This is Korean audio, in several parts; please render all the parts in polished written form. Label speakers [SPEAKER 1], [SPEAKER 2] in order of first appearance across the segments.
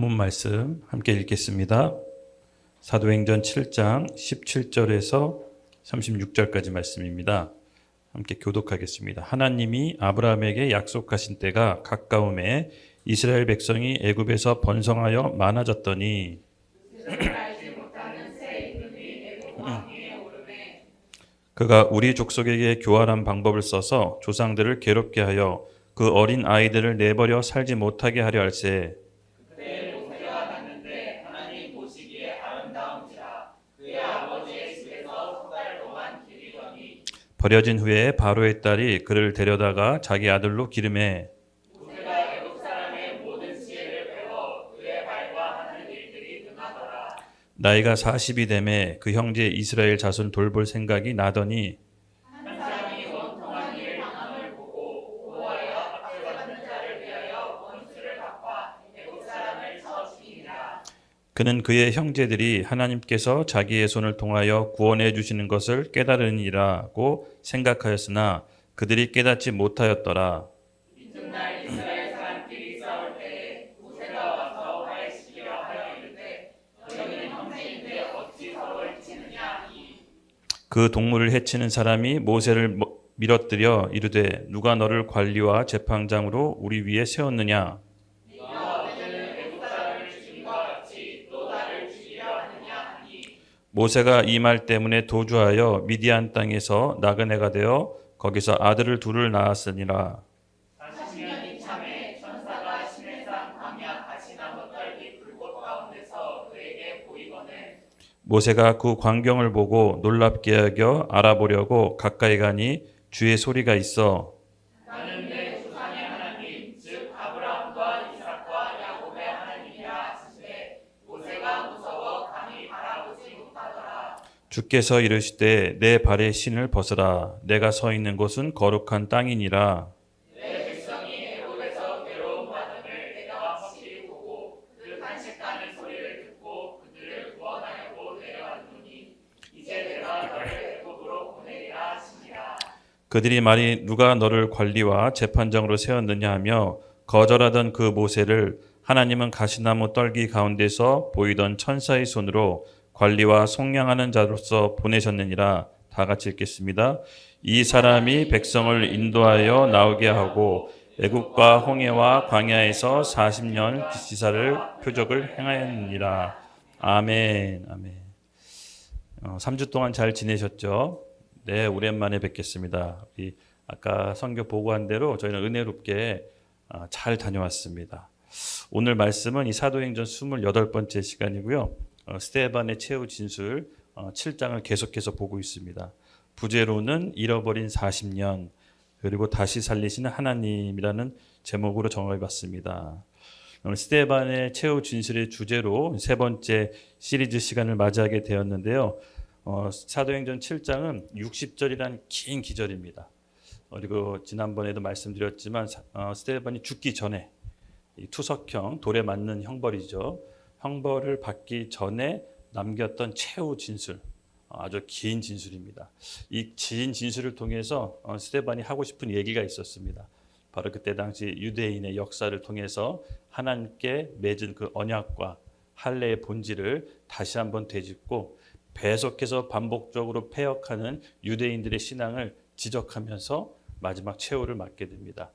[SPEAKER 1] 본문 말씀 함께 읽겠습니다. 사도행전 7장 17절에서 36절까지 말씀입니다. 함께 교독하겠습니다. 하나님이 아브라함에게 약속하신 때가 가까움에 이스라엘 백성이 애굽에서 번성하여 많아졌더니 그가 우리 족속에게 교활한 방법을 써서 조상들을 괴롭게 하여 그 어린 아이들을 내버려 살지 못하게 하려 할세. 버려진 후에 바로의 딸이 그를 데려다가 자기 아들로 기르매 나이가 40이 되매 그 형제 이스라엘 자손 돌볼 생각이 나더니 그는 그의 형제들이 하나님께서 자기의 손을 통하여 구원해 주시는 것을 깨달으니라고 생각하였으나 그들이 깨닫지 못하였더라. 그 동물을 해치는 사람이 모세를 밀어뜨려 이르되 누가 너를 관리와 재판장으로 우리 위에 세웠느냐. 모세가 이 말 때문에 도주하여 미디안 땅에서 나그네가 되어 거기서 아들을 둘을 낳았으니라. 모세가 그 광경을 보고 놀랍게 여겨 알아보려고 가까이 가니 주의 소리가 있어 주께서 이르시되 내 발의 신을 벗으라. 내가 서 있는 곳은 거룩한 땅이니라. 그들이 말이 누가 너를 관리와 재판장으로 세웠느냐 하며 거절하던 그 모세를 하나님은 가시나무 떨기 가운데서 보이던 천사의 손으로 관리와 속량하는 자로서 보내셨느니라. 다 같이 읽겠습니다. 이 사람이 백성을 인도하여 나오게 하고 애국과 홍해와 광야에서 40년 지사를 표적을 행하였느니라. 아멘. 아멘. 3주 동안 잘 지내셨죠? 네, 오랜만에 뵙겠습니다. 아까 선교 보고한 대로 저희는 은혜롭게 잘 다녀왔습니다. 오늘 말씀은 이 사도행전 28번째 시간이고요. 스데반의 최후 진술 7장을 계속해서 보고 있습니다. 부제로는 잃어버린 40년 그리고 다시 살리시는 하나님이라는 제목으로 정해봤습니다. 오늘 스데반의 최후 진술의 주제로 세 번째 시리즈 시간을 맞이하게 되었는데요. 사도행전 7장은 60절이라는 긴 기절입니다. 그리고 지난번에도 말씀드렸지만 스데반이 죽기 전에 이 투석형 돌에 맞는 형벌이죠. 형벌을 받기 전에 남겼던 최후 진술, 아주 긴 진술입니다. 이 긴 진술을 통해서 스데반이 하고 싶은 얘기가 있었습니다. 바로 그때 당시 유대인의 역사를 통해서 하나님께 맺은 그 언약과 할례의 본질을 다시 한번 되짚고 계속해서 반복적으로 패역하는 유대인들의 신앙을 지적하면서 마지막 최후를 맞게 됩니다.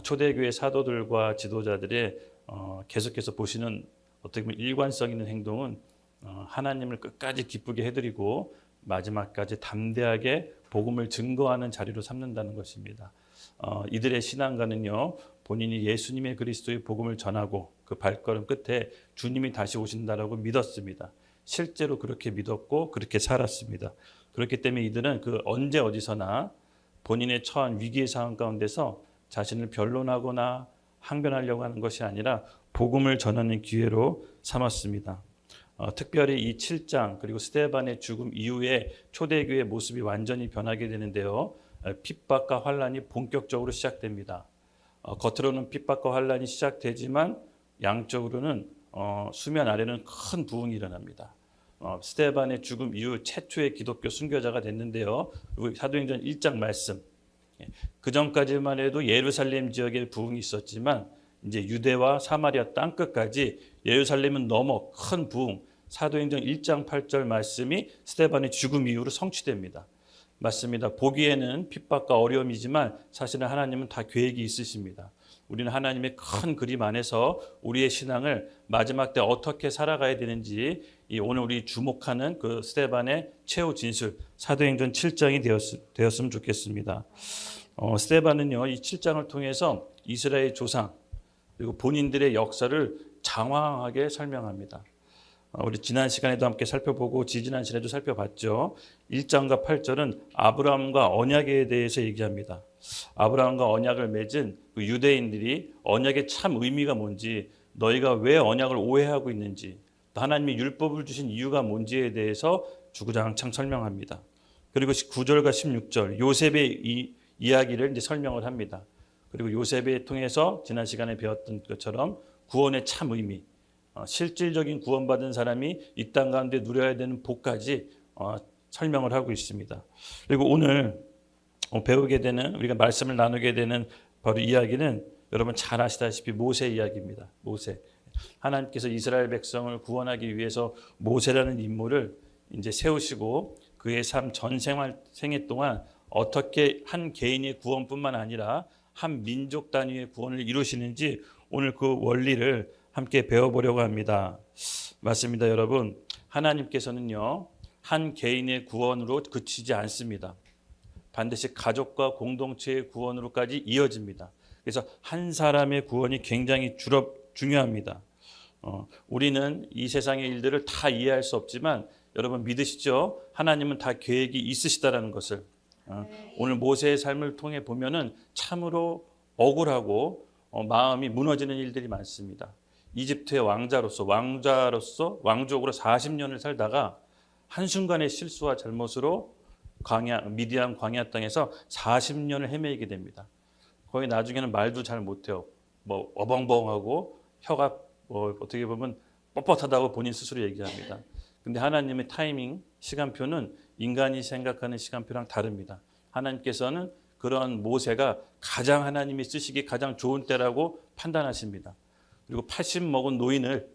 [SPEAKER 1] 초대교회 사도들과 지도자들의 계속해서 보시는 어떻게 보면 일관성 있는 행동은 하나님을 끝까지 기쁘게 해드리고 마지막까지 담대하게 복음을 증거하는 자리로 삼는다는 것입니다. 이들의 신앙가는요, 본인이 예수님의 그리스도의 복음을 전하고 그 발걸음 끝에 주님이 다시 오신다라고 믿었습니다. 실제로 그렇게 믿었고 그렇게 살았습니다. 그렇기 때문에 이들은 그 언제 어디서나 본인의 처한 위기의 상황 가운데서 자신을 변론하거나 항변하려고 하는 것이 아니라 복음을 전하는 기회로 삼았습니다. 특별히 이 7장 그리고 스데반의 죽음 이후에 초대교회의 모습이 완전히 변하게 되는데요. 핍박과 환란이 본격적으로 시작됩니다. 겉으로는 핍박과 환란이 시작되지만 양적으로는 수면 아래는 큰 부흥이 일어납니다. 스데반의 죽음 이후 최초의 기독교 순교자가 됐는데요. 사도행전 1장 말씀. 그 전까지만 해도 예루살렘 지역에 부흥이 있었지만 이제 유대와 사마리아 땅 끝까지 예루살렘은 넘어 큰 부흥, 사도행전 1장 8절 말씀이 스데반의 죽음 이후로 성취됩니다. 맞습니다. 보기에는 핍박과 어려움이지만 사실은 하나님은 다 계획이 있으십니다. 우리는 하나님의 큰 그림 안에서 우리의 신앙을 마지막 때 어떻게 살아가야 되는지 오늘 우리 주목하는 그 스데반의 최후 진술 사도행전 7장이 되었으면 좋겠습니다. 스데반은요, 이 7장을 통해서 이스라엘 조상 그리고 본인들의 역사를 장황하게 설명합니다. 우리 지난 시간에도 함께 살펴보고 지지난 시간에도 살펴봤죠. 1장과 8절은 아브라함과 언약에 대해서 얘기합니다. 아브라함과 언약을 맺은 그 유대인들이 언약의 참 의미가 뭔지, 너희가 왜 언약을 오해하고 있는지, 또 하나님이 율법을 주신 이유가 뭔지에 대해서 주구장창 설명합니다. 그리고 9절과 16절 요셉의 이야기를 이제 설명을 합니다. 그리고 요셉을 통해서 지난 시간에 배웠던 것처럼 구원의 참 의미, 실질적인 구원받은 사람이 이 땅 가운데 누려야 되는 복까지 설명을 하고 있습니다. 그리고 오늘 배우게 되는, 우리가 말씀을 나누게 되는 바로 이야기는 여러분 잘 아시다시피 모세 이야기입니다. 모세. 하나님께서 이스라엘 백성을 구원하기 위해서 모세라는 인물을 이제 세우시고 그의 삶 전 생애 동안 어떻게 한 개인의 구원뿐만 아니라 한 민족 단위의 구원을 이루시는지 오늘 그 원리를 함께 배워보려고 합니다. 맞습니다, 여러분. 하나님께서는요, 한 개인의 구원으로 그치지 않습니다. 반드시 가족과 공동체의 구원으로까지 이어집니다. 그래서 한 사람의 구원이 굉장히 중요합니다. 우리는 이 세상의 일들을 다 이해할 수 없지만 여러분 믿으시죠? 하나님은 다 계획이 있으시다라는 것을. 오늘 모세의 삶을 통해 보면은 참으로 억울하고 마음이 무너지는 일들이 많습니다. 이집트의 왕족으로 40년을 살다가 한순간의 실수와 잘못으로 미디안 광야 땅에서 40년을 헤매게 됩니다. 거의 나중에는 말도 잘 못해요. 어벙벙하고 혀가 어떻게 보면 뻣뻣하다고 본인 스스로 얘기합니다. 근데 하나님의 타이밍, 시간표는 인간이 생각하는 시간표랑 다릅니다. 하나님께서는 그런 모세가 가장 하나님이 쓰시기 가장 좋은 때라고 판단하십니다. 그리고 80 먹은 노인을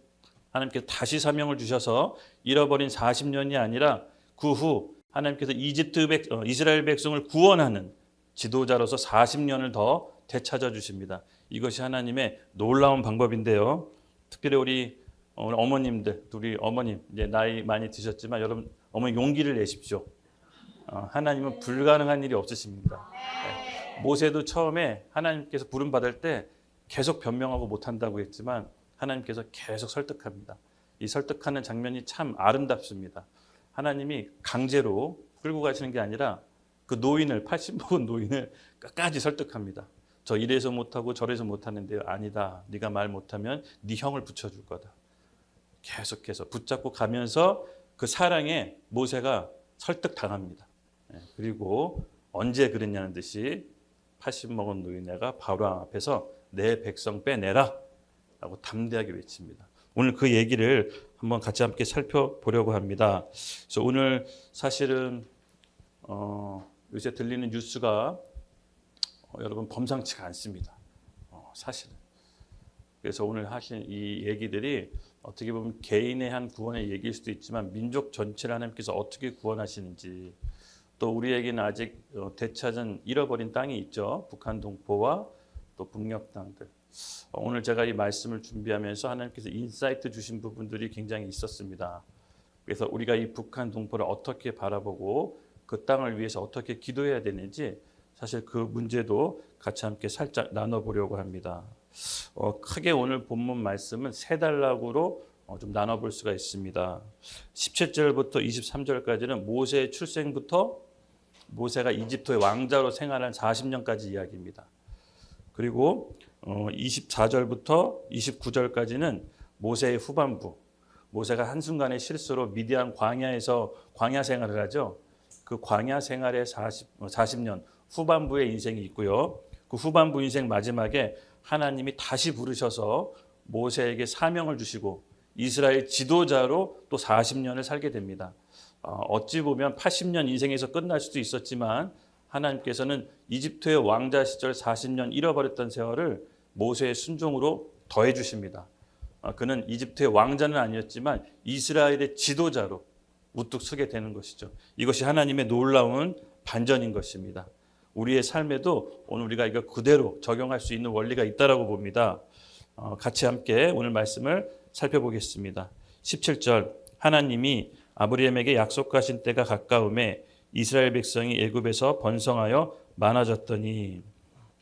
[SPEAKER 1] 하나님께서 다시 사명을 주셔서 잃어버린 40년이 아니라 그 후 하나님께서 이스라엘 백성을 구원하는 지도자로서 40년을 더 되찾아 주십니다. 이것이 하나님의 놀라운 방법인데요. 특별히 우리 어머님들, 우리 어머님 이제 나이 많이 드셨지만 여러분 어머니 용기를 내십시오. 하나님은 불가능한 일이 없으십니다. 네. 모세도 처음에 하나님께서 부름 받을 때 계속 변명하고 못한다고 했지만 하나님께서 계속 설득합니다. 이 설득하는 장면이 참 아름답습니다. 하나님이 강제로 끌고 가시는 게 아니라 그 노인을 80 먹은 노인을 끝까지 설득합니다. 저 이래서 못하고 저래서 못하는데요. 아니다. 네가 말 못하면 네 형을 붙여줄 거다. 계속해서 붙잡고 가면서 그 사랑에 모세가 설득당합니다. 그리고 언제 그랬냐는 듯이 80 먹은 노인네가 바로 앞에서 내 백성 빼내라 라고 담대하게 외칩니다. 오늘 그 얘기를 한번 같이 함께 살펴보려고 합니다. 그래서 오늘 사실은 요새 들리는 뉴스가 여러분 범상치가 않습니다. 사실은. 그래서 오늘 하신 이 얘기들이 어떻게 보면 개인의 한 구원의 얘기일 수도 있지만 민족 전체를 하나님께서 어떻게 구원하시는지, 또 우리에게는 아직 되찾은 잃어버린 땅이 있죠. 북한 동포와 또 북녘 땅들. 오늘 제가 이 말씀을 준비하면서 하나님께서 인사이트 주신 부분들이 굉장히 있었습니다. 그래서 우리가 이 북한 동포를 어떻게 바라보고 그 땅을 위해서 어떻게 기도해야 되는지 사실 그 문제도 같이 함께 살짝 나눠보려고 합니다. 크게 오늘 본문 말씀은 세 단락으로 좀 나눠볼 수가 있습니다. 17절부터 23절까지는 모세의 출생부터 모세가 이집트의 왕자로 생활한 40년까지 이야기입니다. 그리고 24절부터 29절까지는 모세의 후반부, 모세가 한순간의 실수로 미디안 광야에서 광야 생활을 하죠. 그 광야 생활의 40년 후반부의 인생이 있고요. 그 후반부 인생 마지막에 하나님이 다시 부르셔서 모세에게 사명을 주시고 이스라엘 지도자로 또 40년을 살게 됩니다. 어찌 보면 80년 인생에서 끝날 수도 있었지만 하나님께서는 이집트의 왕자 시절 40년 잃어버렸던 세월을 모세의 순종으로 더해 주십니다. 그는 이집트의 왕자는 아니었지만 이스라엘의 지도자로 우뚝 서게 되는 것이죠. 이것이 하나님의 놀라운 반전인 것입니다. 우리의 삶에도 오늘 우리가 이거 그대로 적용할 수 있는 원리가 있다라고 봅니다. 같이 함께 오늘 말씀을 살펴보겠습니다. 17절 하나님이 아브라함에게 약속하신 때가 가까움에 이스라엘 백성이 애굽에서 번성하여 많아졌더니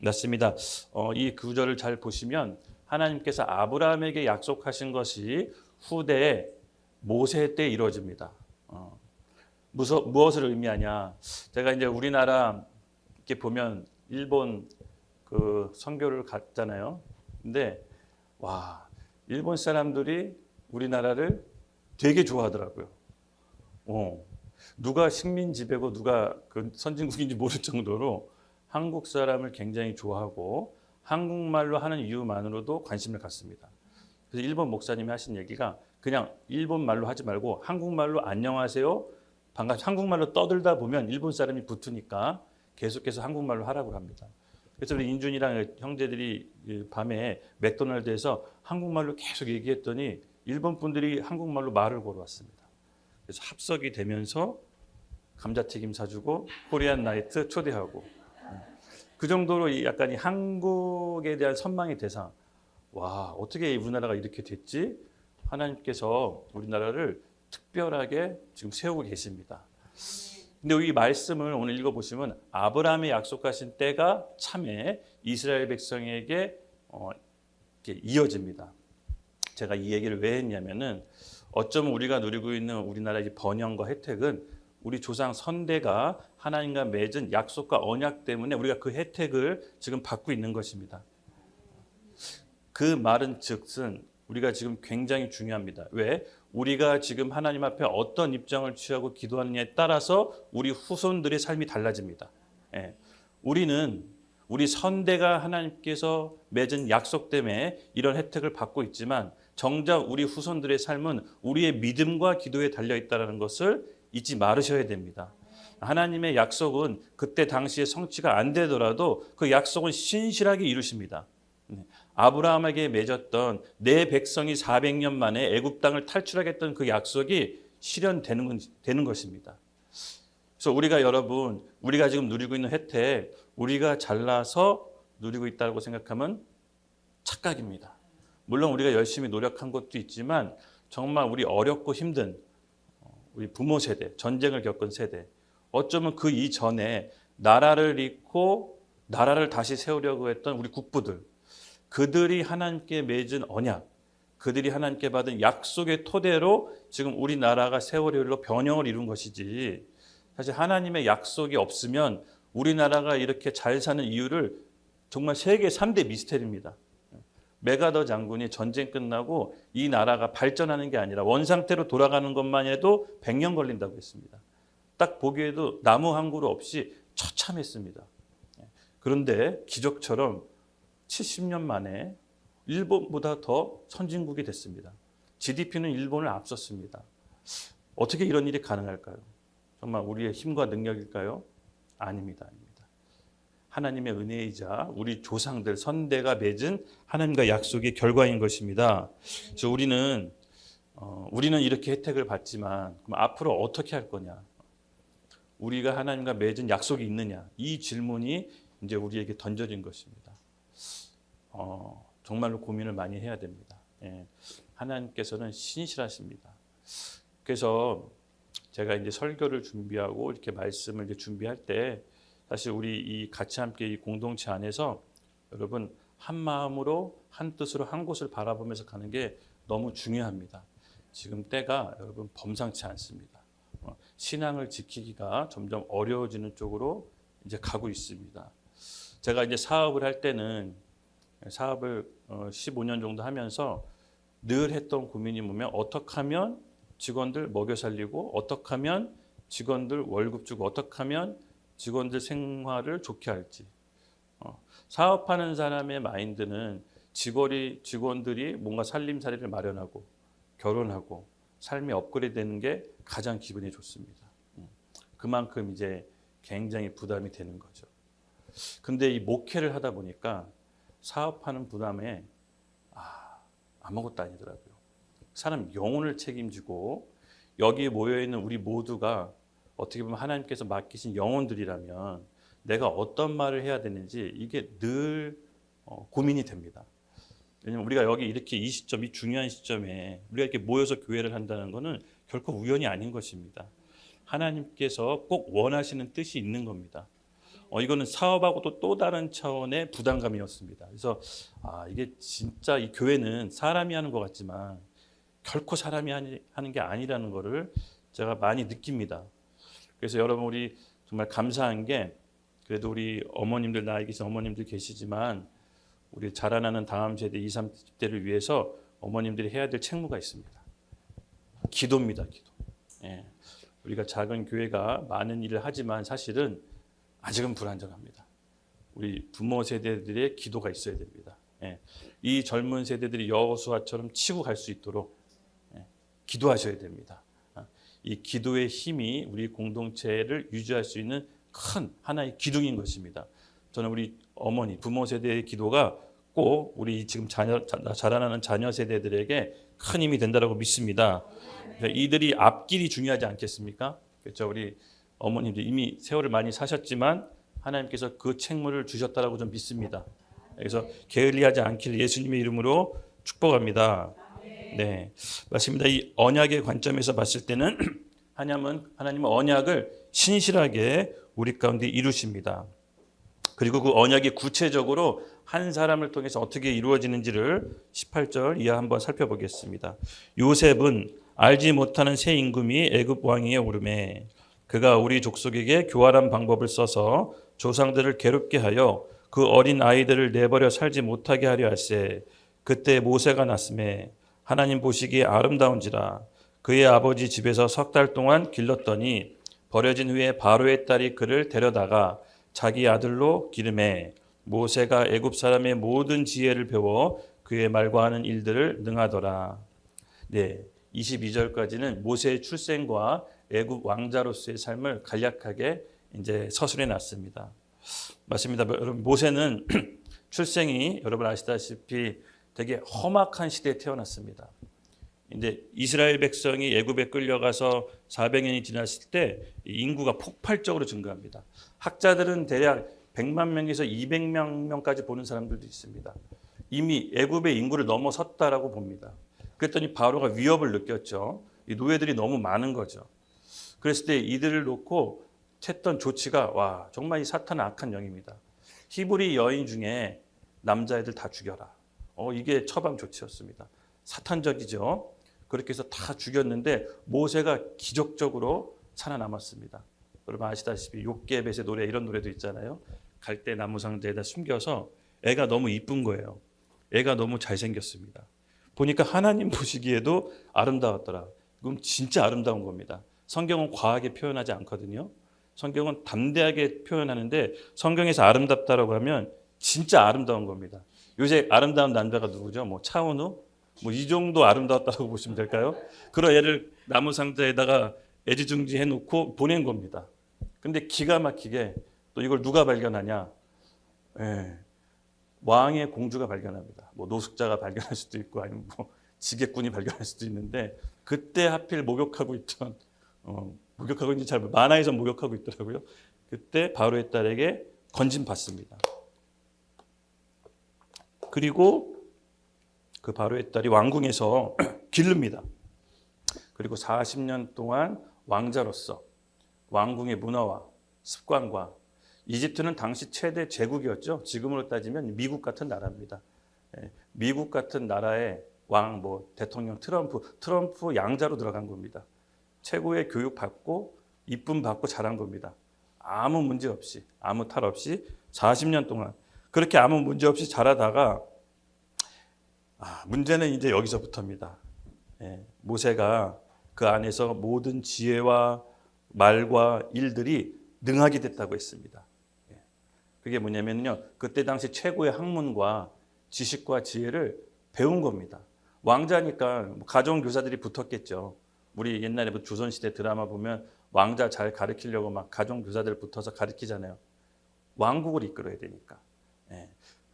[SPEAKER 1] 맞습니다. 이 구절을 잘 보시면 하나님께서 아브라함에게 약속하신 것이 후대에 모세 때 이루어집니다. 무엇을 의미하냐? 제가 이제 우리나라 이렇게 보면 일본 그 선교를 갔잖아요. 근데 와, 일본 사람들이 우리나라를 되게 좋아하더라고요. 누가 식민 지배고 누가 그 선진국인지 모를 정도로 한국 사람을 굉장히 좋아하고 한국말로 하는 이유만으로도 관심을 갖습니다. 그래서 일본 목사님이 하신 얘기가 그냥 일본 말로 하지 말고 한국말로 안녕하세요, 한국말로 떠들다 보면 일본 사람이 붙으니까 계속해서 한국말로 하라고 합니다. 그래서 우리 인준이랑 형제들이 밤에 맥도날드에서 한국말로 계속 얘기했더니 일본 분들이 한국말로 말을 걸어왔습니다. 그래서 합석이 되면서 감자튀김 사주고 코리안 나이트 초대하고 그 정도로 약간 이 한국에 대한 선망의 대상. 와, 어떻게 우리나라가 이렇게 됐지? 하나님께서 우리나라를 특별하게 지금 세우고 계십니다. 근데 이 말씀을 오늘 읽어보시면 아브라함이 약속하신 때가 참에 이스라엘 백성에게 이렇게 이어집니다. 제가 이 얘기를 왜 했냐면은 어쩌면 우리가 누리고 있는 우리나라의 번영과 혜택은 우리 조상 선대가 하나님과 맺은 약속과 언약 때문에 우리가 그 혜택을 지금 받고 있는 것입니다. 그 말은 즉슨 우리가 지금 굉장히 중요합니다. 왜? 우리가 지금 하나님 앞에 어떤 입장을 취하고 기도하느냐에 따라서 우리 후손들의 삶이 달라집니다. 우리 선대가 하나님께서 맺은 약속 때문에 이런 혜택을 받고 있지만 정작 우리 후손들의 삶은 우리의 믿음과 기도에 달려있다는 것을 잊지 말으셔야 됩니다. 하나님의 약속은 그때 당시에 성취가 안 되더라도 그 약속은 신실하게 이루십니다. 아브라함에게 맺었던 내 백성이 400년 만에 애굽 땅을 탈출하겠다는 그 약속이 실현되는 것입니다. 그래서 우리가 지금 누리고 있는 혜택, 우리가 잘나서 누리고 있다고 생각하면 착각입니다. 물론 우리가 열심히 노력한 것도 있지만 정말 우리 어렵고 힘든 우리 부모 세대, 전쟁을 겪은 세대, 어쩌면 그 이전에 나라를 잃고 나라를 다시 세우려고 했던 우리 국부들, 그들이 하나님께 맺은 언약, 그들이 하나님께 받은 약속의 토대로 지금 우리나라가 세월이 흘러 변형을 이룬 것이지, 사실 하나님의 약속이 없으면 우리나라가 이렇게 잘 사는 이유를 정말 세계 3대 미스테리입니다. 메가더 장군이 전쟁 끝나고 이 나라가 발전하는 게 아니라 원상태로 돌아가는 것만 해도 100년 걸린다고 했습니다. 딱 보기에도 나무 한 그루 없이 처참했습니다. 그런데 기적처럼 70년 만에 일본보다 더 선진국이 됐습니다. GDP는 일본을 앞섰습니다. 어떻게 이런 일이 가능할까요? 정말 우리의 힘과 능력일까요? 아닙니다. 하나님의 은혜이자 우리 조상들 선대가 맺은 하나님과 약속의 결과인 것입니다. 그래서 우리는 이렇게 혜택을 받지만 그럼 앞으로 어떻게 할 거냐? 우리가 하나님과 맺은 약속이 있느냐? 이 질문이 이제 우리에게 던져진 것입니다. 정말로 고민을 많이 해야 됩니다. 하나님께서는 신실하십니다. 그래서 제가 이제 설교를 준비하고 이렇게 말씀을 이제 준비할 때 사실 우리 이 같이 함께 이 공동체 안에서 여러분 한 마음으로 한 뜻으로 한 곳을 바라보면서 가는 게 너무 중요합니다. 지금 때가 여러분 범상치 않습니다. 신앙을 지키기가 점점 어려워지는 쪽으로 이제 가고 있습니다. 제가 이제 사업을 할 때는 사업을 15년 정도 하면서 늘 했던 고민이 뭐냐면 어떻게 하면 직원들 먹여 살리고 어떻게 하면 직원들 월급 주고 어떻게 하면 직원들 생활을 좋게 할지. 사업하는 사람의 마인드는 직원들이 뭔가 살림살이를 마련하고 결혼하고 삶이 업그레이드되는 게 가장 기분이 좋습니다. 그만큼 이제 굉장히 부담이 되는 거죠. 근데 이 목회를 하다 보니까 사업하는 부담에 아무것도 아니더라고요. 사람 영혼을 책임지고 여기에 모여있는 우리 모두가 어떻게 보면 하나님께서 맡기신 영혼들이라면 내가 어떤 말을 해야 되는지 이게 늘 고민이 됩니다. 왜냐하면 우리가 여기 이렇게 이 시점, 이 중요한 시점에 우리가 이렇게 모여서 교회를 한다는 것은 결코 우연이 아닌 것입니다. 하나님께서 꼭 원하시는 뜻이 있는 겁니다. 이거는 사업하고도 또 다른 차원의 부담감이었습니다. 그래서 이게 진짜 이 교회는 사람이 하는 것 같지만 결코 사람이 하는 게 아니라는 것을 제가 많이 느낍니다. 그래서 여러분 우리 정말 감사한 게 그래도 우리 어머님들 나이 계신 어머님들 계시지만 우리 자라나는 다음 세대 20, 30대를 위해서 어머님들이 해야 될 책무가 있습니다. 기도입니다. 기도. 예. 우리가 작은 교회가 많은 일을 하지만 사실은 아직은 불완전합니다. 우리 부모 세대들의 기도가 있어야 됩니다. 예. 이 젊은 세대들이 여호수아처럼 치고 갈 수 있도록 기도하셔야 됩니다. 이 기도의 힘이 우리 공동체를 유지할 수 있는 큰 하나의 기둥인 것입니다. 저는 우리 어머니, 부모 세대의 기도가 꼭 우리 지금 자라나는 자녀 세대들에게 큰 힘이 된다고 믿습니다. 이들이 앞길이 중요하지 않겠습니까? 그렇죠. 우리 어머님들 이미 세월을 많이 사셨지만 하나님께서 그 책무를 주셨다라고 좀 믿습니다. 그래서 게을리하지 않기를 예수님의 이름으로 축복합니다. 네, 맞습니다. 이 언약의 관점에서 봤을 때는 하나님은 언약을 신실하게 우리 가운데 이루십니다. 그리고 그 언약이 구체적으로 한 사람을 통해서 어떻게 이루어지는지를 18절 이하 한번 살펴보겠습니다. 요셉은 알지 못하는 새 임금이 애굽 왕위에 오르매 그가 우리 족속에게 교활한 방법을 써서 조상들을 괴롭게 하여 그 어린 아이들을 내버려 살지 못하게 하려 할세. 그때 모세가 났음에 하나님 보시기에 아름다운지라. 그의 아버지 집에서 석 달 동안 길렀더니 버려진 후에 바로의 딸이 그를 데려다가 자기 아들로 기르매 모세가 애굽 사람의 모든 지혜를 배워 그의 말과 하는 일들을 능하더라. 네, 22절까지는 모세의 출생과 애굽 왕자로서의 삶을 간략하게 이제 서술해 놨습니다. 맞습니다. 여러분 모세는 출생이 여러분 아시다시피 되게 험악한 시대에 태어났습니다. 이제 이스라엘 백성이 애굽에 끌려가서 400년이 지났을 때 인구가 폭발적으로 증가합니다. 학자들은 대략 100만 명에서 200명까지 보는 사람들도 있습니다. 이미 애굽의 인구를 넘어섰다라고 봅니다. 그랬더니 바로가 위협을 느꼈죠. 이 노예들이 너무 많은 거죠. 그랬을 때 이들을 놓고 했던 조치가 정말 이 사탄은 악한 영입니다. 히브리 여인 중에 남자애들 다 죽여라. 이게 처방 조치였습니다. 사탄적이죠. 그렇게 해서 다 죽였는데 모세가 기적적으로 살아남았습니다. 여러분 아시다시피 욥개벳의 노래 이런 노래도 있잖아요. 갈대 나무 상자에다 숨겨서 애가 너무 이쁜 거예요. 애가 너무 잘생겼습니다. 보니까 하나님 보시기에도 아름다웠더라. 그럼 진짜 아름다운 겁니다. 성경은 과하게 표현하지 않거든요. 성경은 담대하게 표현하는데 성경에서 아름답다라고 하면 진짜 아름다운 겁니다. 요새 아름다운 남자가 누구죠? 차은우? 이 정도 아름다웠다고 보시면 될까요? 그런 애를 나무 상자에다가 애지중지 해놓고 보낸 겁니다. 근데 기가 막히게 또 이걸 누가 발견하냐? 왕의 공주가 발견합니다. 노숙자가 발견할 수도 있고 아니면 지객꾼이 발견할 수도 있는데 그때 하필 목욕하고 있던 목욕하고 있는지 잘 만화에서 목욕하고 있더라고요. 그때 바로의 딸에게 건진받습니다. 그리고 그 바로의 딸이 왕궁에서 기릅니다. 그리고 40년 동안 왕자로서 왕궁의 문화와 습관과 이집트는 당시 최대 제국이었죠. 지금으로 따지면 미국 같은 나라입니다. 미국 같은 나라의 왕, 대통령 트럼프 양자로 들어간 겁니다. 최고의 교육 받고 이쁨 받고 자란 겁니다. 아무 문제 없이 아무 탈 없이 40년 동안 그렇게 아무 문제 없이 자라다가 문제는 이제 여기서부터입니다. 모세가 그 안에서 모든 지혜와 말과 일들이 능하게 됐다고 했습니다. 그게 뭐냐면요. 그때 당시 최고의 학문과 지식과 지혜를 배운 겁니다. 왕자니까 가정교사들이 붙었겠죠. 우리 옛날에 조선시대 드라마 보면 왕자 잘 가르치려고 막 가정교사들 붙어서 가르치잖아요. 왕국을 이끌어야 되니까.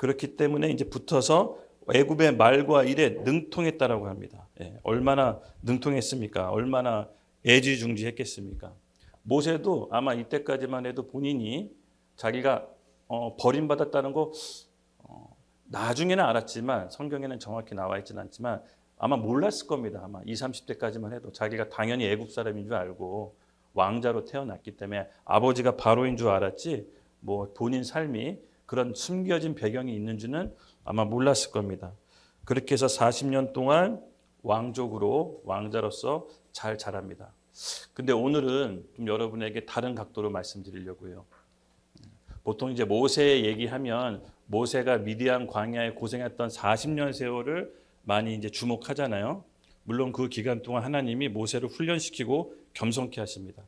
[SPEAKER 1] 그렇기 때문에 이제 붙어서 애굽의 말과 일에 능통했다라고 합니다. 얼마나 능통했습니까? 얼마나 애지중지했겠습니까? 모세도 아마 이때까지만 해도 본인이 자기가 버림받았다는 거 나중에는 알았지만 성경에는 정확히 나와 있지는 않지만 아마 몰랐을 겁니다. 아마 20, 30대까지만 해도 자기가 당연히 애굽 사람인 줄 알고 왕자로 태어났기 때문에 아버지가 바로인 줄 알았지 뭐 본인 삶이 그런 숨겨진 배경이 있는 줄은 아마 몰랐을 겁니다. 그렇게 해서 40년 동안 왕족으로 왕자로서 잘 자랍니다. 근데 오늘은 좀 여러분에게 다른 각도로 말씀드리려고요. 보통 이제 모세 얘기하면 모세가 미디안 광야에 고생했던 40년 세월을 많이 이제 주목하잖아요. 물론 그 기간 동안 하나님이 모세를 훈련시키고 겸손케 하십니다.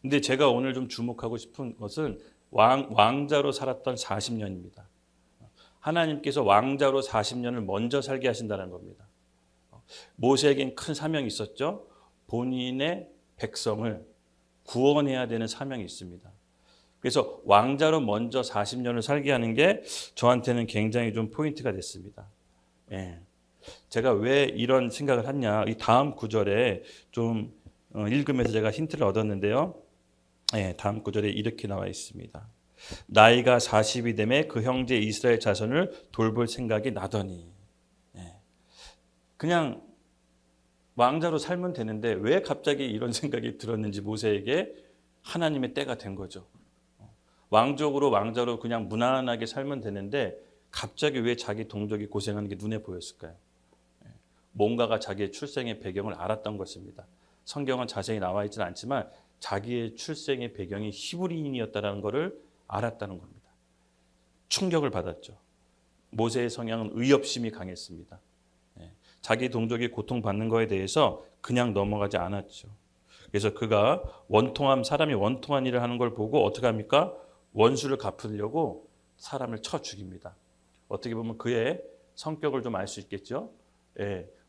[SPEAKER 1] 근데 제가 오늘 좀 주목하고 싶은 것은 왕자로 살았던 40년입니다. 하나님께서 왕자로 40년을 먼저 살게 하신다는 겁니다. 모세에겐 큰 사명이 있었죠. 본인의 백성을 구원해야 되는 사명이 있습니다. 그래서 왕자로 먼저 40년을 살게 하는 게 저한테는 굉장히 좀 포인트가 됐습니다. 제가 왜 이런 생각을 했냐, 이 다음 구절에 좀 읽으면서 제가 힌트를 얻었는데요. 다음 구절에 이렇게 나와 있습니다. 나이가 40이 되매 그 형제 이스라엘 자손을 돌볼 생각이 나더니. 그냥 왕자로 살면 되는데 왜 갑자기 이런 생각이 들었는지 모세에게 하나님의 때가 된 거죠. 왕자로 그냥 무난하게 살면 되는데 갑자기 왜 자기 동족이 고생하는 게 눈에 보였을까요? 뭔가가 자기의 출생의 배경을 알았던 것입니다. 성경은 자세히 나와 있지는 않지만 자기의 출생의 배경이 히브리인이었다는 것을 알았다는 겁니다. 충격을 받았죠. 모세의 성향은 의협심이 강했습니다. 자기 동족이 고통받는 것에 대해서 그냥 넘어가지 않았죠. 그래서 그가 사람이 원통한 일을 하는 걸 보고 어떻게 합니까? 원수를 갚으려고 사람을 쳐 죽입니다. 어떻게 보면 그의 성격을 좀 알 수 있겠죠.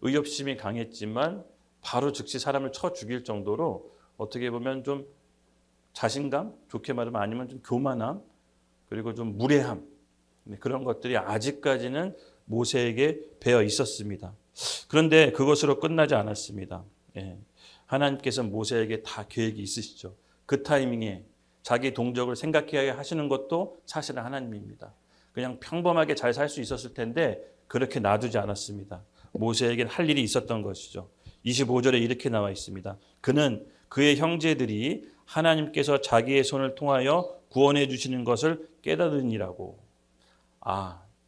[SPEAKER 1] 의협심이 강했지만 바로 즉시 사람을 쳐 죽일 정도로 어떻게 보면 좀 자신감, 좋게 말하면 아니면 좀 교만함, 그리고 좀 무례함, 그런 것들이 아직까지는 모세에게 배어 있었습니다. 그런데 그것으로 끝나지 않았습니다. 하나님께서 모세에게 다 계획이 있으시죠. 그 타이밍에 자기 동족을 생각해야 하시는 것도 사실은 하나님입니다. 그냥 평범하게 잘 살 수 있었을 텐데 그렇게 놔두지 않았습니다. 모세에게는 할 일이 있었던 것이죠. 25절에 이렇게 나와 있습니다. 그는 그의 형제들이 하나님께서 자기의 손을 통하여 구원해 주시는 것을 깨달으니라고.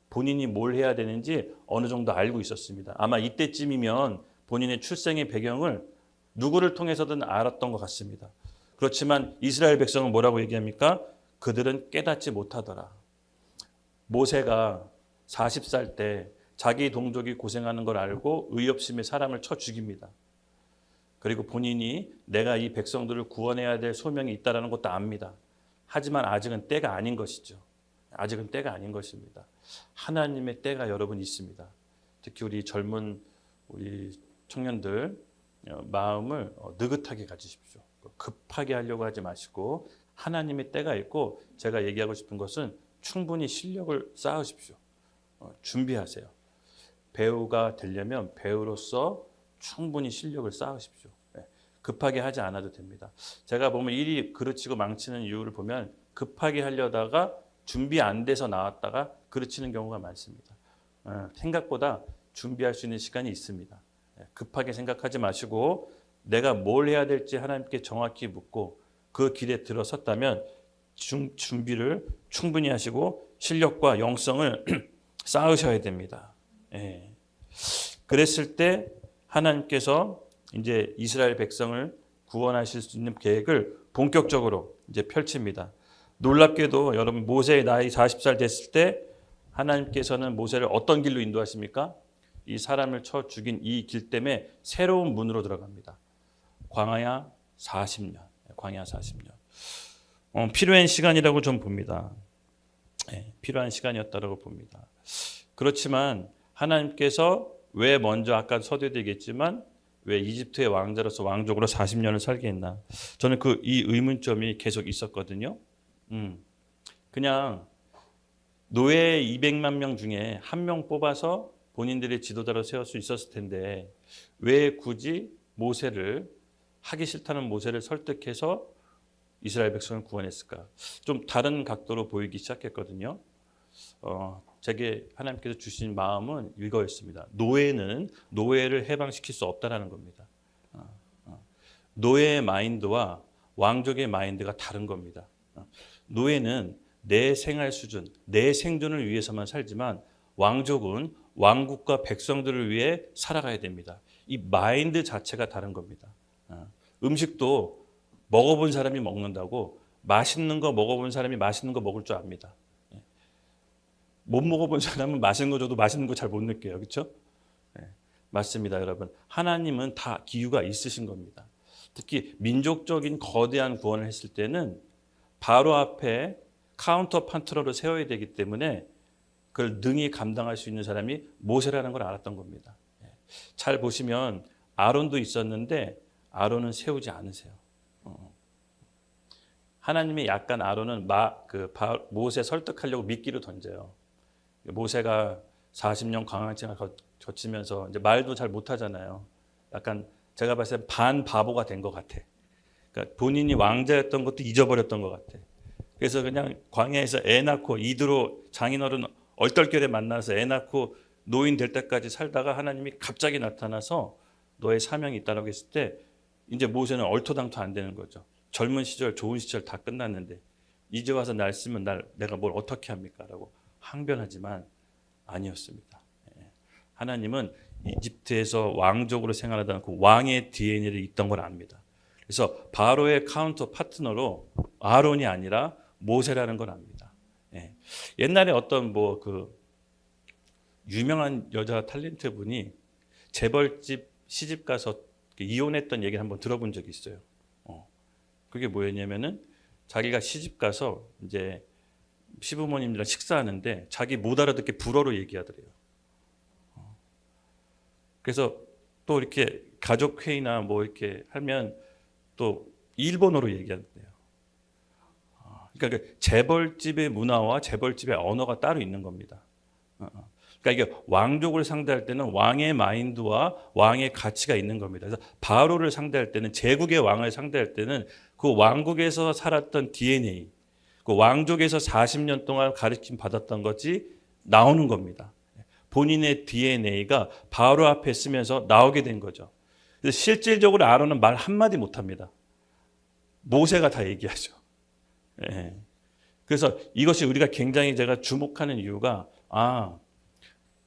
[SPEAKER 1] 본인이 뭘 해야 되는지 어느 정도 알고 있었습니다. 아마 이때쯤이면 본인의 출생의 배경을 누구를 통해서든 알았던 것 같습니다. 그렇지만 이스라엘 백성은 뭐라고 얘기합니까? 그들은 깨닫지 못하더라. 모세가 40살 때 자기 동족이 고생하는 걸 알고 의협심에 사람을 쳐 죽입니다. 그리고 본인이 내가 이 백성들을 구원해야 될 소명이 있다는 것도 압니다. 하지만 아직은 때가 아닌 것이죠. 아직은 때가 아닌 것입니다. 하나님의 때가 여러분 있습니다. 특히 우리 젊은 우리 청년들 마음을 느긋하게 가지십시오. 급하게 하려고 하지 마시고 하나님의 때가 있고, 제가 얘기하고 싶은 것은 충분히 실력을 쌓으십시오. 준비하세요. 배우가 되려면 배우로서 충분히 실력을 쌓으십시오. 급하게 하지 않아도 됩니다. 제가 보면 일이 그르치고 망치는 이유를 보면 급하게 하려다가 준비 안 돼서 나왔다가 그르치는 경우가 많습니다. 생각보다 준비할 수 있는 시간이 있습니다. 급하게 생각하지 마시고 내가 뭘 해야 될지 하나님께 정확히 묻고 그 길에 들어섰다면 준비를 충분히 하시고 실력과 영성을 쌓으셔야 됩니다. 그랬을 때 하나님께서 이제 이스라엘 백성을 구원하실 수 있는 계획을 본격적으로 이제 펼칩니다. 놀랍게도 여러분, 모세의 나이 40살 됐을 때 하나님께서는 모세를 어떤 길로 인도하십니까? 이 사람을 쳐 죽인 이 길 때문에 새로운 문으로 들어갑니다. 광야 40년. 광야 40년. 필요한 시간이라고 좀 봅니다. 필요한 시간이었다고 봅니다. 그렇지만 하나님께서 왜 먼저 아까 서두에도 얘기했지만 왜 이집트의 왕자로서 왕족으로 40년을 살게 했나? 저는 이 의문점이 계속 있었거든요. 그냥 노예 200만 명 중에 한 명 뽑아서 본인들의 지도자로 세울 수 있었을 텐데 왜 굳이 모세를 하기 싫다는 모세를 설득해서 이스라엘 백성을 구원했을까? 좀 다른 각도로 보이기 시작했거든요. 제게 하나님께서 주신 마음은 이거였습니다. 노예는 노예를 해방시킬 수 없다라는 겁니다. 노예의 마인드와 왕족의 마인드가 다른 겁니다. 노예는 내 생활 수준, 내 생존을 위해서만 살지만 왕족은 왕국과 백성들을 위해 살아가야 됩니다. 이 마인드 자체가 다른 겁니다. 음식도 먹어본 사람이 먹는다고 맛있는 거 먹어본 사람이 맛있는 거 먹을 줄 압니다. 못 먹어본 사람은 맛있는 거 줘도 맛있는 거 잘 못 느껴요. 그렇죠? 맞습니다, 여러분. 하나님은 다 기유가 있으신 겁니다. 특히 민족적인 거대한 구원을 했을 때는 바로 앞에 카운터 판트러를 세워야 되기 때문에 그걸 능히 감당할 수 있는 사람이 모세라는 걸 알았던 겁니다. 잘 보시면 아론도 있었는데 아론은 세우지 않으세요. 하나님이 약간 아론은 모세 설득하려고 미끼를 던져요. 모세가 40년 광야생활 거치면서 이제 말도 잘 못하잖아요. 약간 제가 봤을 때 반 바보가 된 것 같아. 그러니까 본인이 왕자였던 것도 잊어버렸던 것 같아. 그래서 그냥 광야에서 애 낳고 이드로 장인어른 얼떨결에 만나서 애 낳고 노인 될 때까지 살다가 하나님이 갑자기 나타나서 너의 사명이 있다라고 했을 때 이제 모세는 얼토당토 안 되는 거죠. 젊은 시절, 좋은 시절 다 끝났는데 이제 와서 날 쓰면 내가 뭘 어떻게 합니까? 라고 항변하지만 아니었습니다. 하나님은 이집트에서 왕족으로 생활하던 그 왕의 DNA를 있던 걸 압니다. 그래서 바로의 카운터 파트너로 아론이 아니라 모세라는 걸 압니다. 옛날에 어떤 유명한 여자 탤런트 분이 재벌집 시집 가서 이혼했던 얘기를 한번 들어본 적이 있어요. 그게 뭐였냐면은 자기가 시집 가서 이제 시부모님들이랑 식사하는데 자기 못 알아듣게 불어로 얘기하더래요. 그래서 또 이렇게 가족 회의나 이렇게 하면 또 일본어로 얘기한대요. 그러니까 재벌집의 문화와 재벌집의 언어가 따로 있는 겁니다. 그러니까 이게 왕족을 상대할 때는 왕의 마인드와 왕의 가치가 있는 겁니다. 그래서 바로를 상대할 때는 제국의 왕을 상대할 때는 그 왕국에서 살았던 DNA, 그 왕족에서 40년 동안 가르침 받았던 것이 나오는 겁니다. 본인의 DNA가 바로 앞에 쓰면서 나오게 된 거죠. 그래서 실질적으로 아론은 말 한마디 못합니다. 모세가 다 얘기하죠. 그래서 이것이 우리가 굉장히 제가 주목하는 이유가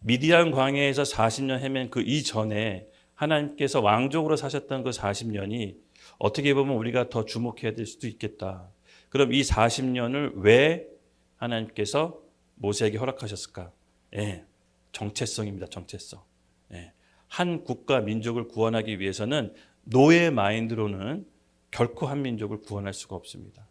[SPEAKER 1] 미디안 광야에서 40년 헤맨 그 이전에 하나님께서 왕족으로 사셨던 그 40년이 어떻게 보면 우리가 더 주목해야 될 수도 있겠다. 그럼 이 40년을 왜 하나님께서 모세에게 허락하셨을까? 정체성입니다. 정체성. 한 국가 민족을 구원하기 위해서는 노예 마인드로는 결코 한 민족을 구원할 수가 없습니다.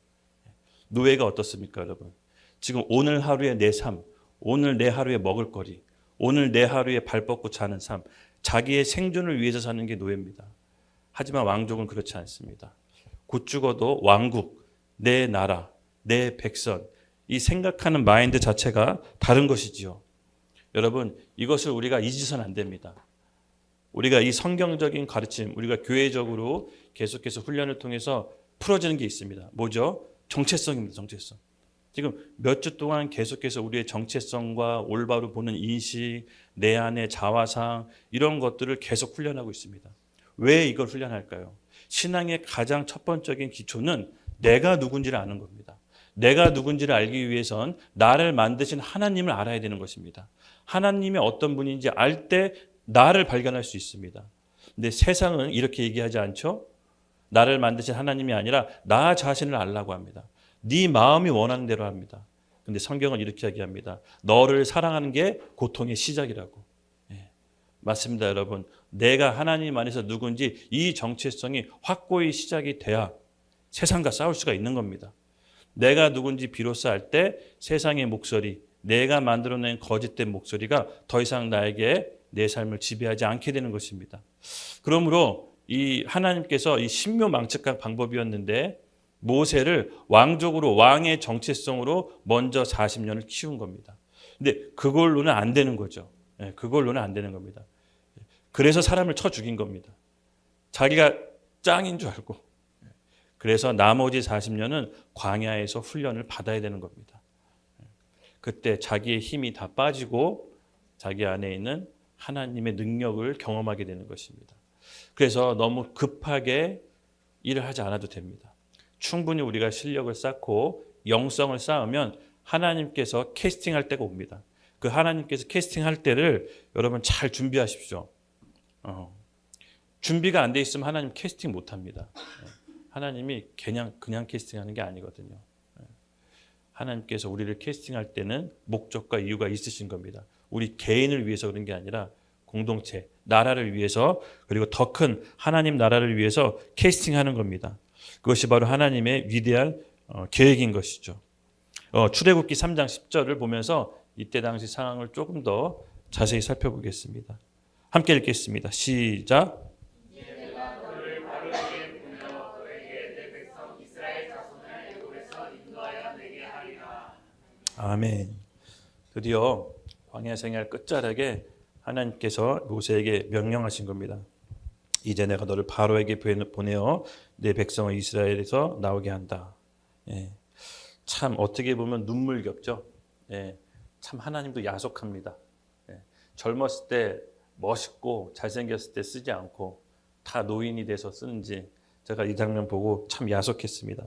[SPEAKER 1] 노예가 어떻습니까, 여러분? 지금 오늘 하루의 내 삶, 오늘 내 하루의 먹을거리, 오늘 내 하루에 발 뻗고 자는 삶, 자기의 생존을 위해서 사는 게 노예입니다. 하지만 왕족은 그렇지 않습니다. 곧 죽어도 왕국, 내 나라, 내 백성, 이 생각하는 마인드 자체가 다른 것이지요. 여러분, 이것을 우리가 잊어서는 안 됩니다. 우리가 이 성경적인 가르침, 우리가 교회적으로 계속해서 훈련을 통해서 풀어지는 게 있습니다. 뭐죠? 정체성입니다. 정체성. 지금 몇 주 동안 계속해서 우리의 정체성과 올바로 보는 인식, 내 안의 자화상 이런 것들을 계속 훈련하고 있습니다. 왜 이걸 훈련할까요? 신앙의 가장 첫 번째적인 기초는 내가 누군지를 아는 겁니다. 내가 누군지를 알기 위해선 나를 만드신 하나님을 알아야 되는 것입니다. 하나님이 어떤 분인지 알 때 나를 발견할 수 있습니다. 근데 세상은 이렇게 얘기하지 않죠? 나를 만드신 하나님이 아니라 나 자신을 알라고 합니다. 네 마음이 원하는 대로 합니다. 근데 성경은 이렇게 이야기합니다. 너를 사랑하는 게 고통의 시작이라고. 맞습니다, 여러분. 내가 하나님 안에서 누군지 이 정체성이 확고히 시작이 돼야 세상과 싸울 수가 있는 겁니다. 내가 누군지 비로소 알 때 세상의 목소리, 내가 만들어낸 거짓된 목소리가 더 이상 나에게 내 삶을 지배하지 않게 되는 것입니다. 그러므로 이 하나님께서 이 신묘망측한 방법이었는데 모세를 왕족으로 왕의 정체성으로 먼저 40년을 키운 겁니다. 근데 그걸로는 안 되는 거죠. 그걸로는 안 되는 겁니다. 그래서 사람을 쳐 죽인 겁니다. 자기가 짱인 줄 알고. 그래서 나머지 40년은 광야에서 훈련을 받아야 되는 겁니다. 그때 자기의 힘이 다 빠지고 자기 안에 있는 하나님의 능력을 경험하게 되는 것입니다. 그래서 너무 급하게 일을 하지 않아도 됩니다. 충분히 우리가 실력을 쌓고 영성을 쌓으면 하나님께서 캐스팅할 때가 옵니다. 그 하나님께서 캐스팅할 때를 여러분 잘 준비하십시오. 준비가 안 돼 있으면 하나님 캐스팅 못합니다. 하나님이 그냥 캐스팅하는 게 아니거든요. 하나님께서 우리를 캐스팅할 때는 목적과 이유가 있으신 겁니다. 우리 개인을 위해서 그런 게 아니라 공동체, 나라를 위해서, 그리고 더 큰 하나님 나라를 위해서 캐스팅하는 겁니다. 그것이 바로 하나님의 위대한 계획인 것이죠. 출애굽기 3장 10절을 보면서 이때 당시 상황을 조금 더 자세히 살펴보겠습니다. 함께 읽겠습니다. 시작. 아멘. 드디어 광야 생활 끝자락에 하나님께서 모세에게 명령하신 겁니다. 이제 내가 너를 바로에게 보내어 내 백성을 이스라엘에서 나오게 한다. 참 어떻게 보면 눈물겹죠. 참 하나님도 야속합니다. 젊었을 때 멋있고 잘생겼을 때 쓰지 않고 다 노인이 돼서 쓰는지 제가 이 장면 보고 참 야속했습니다.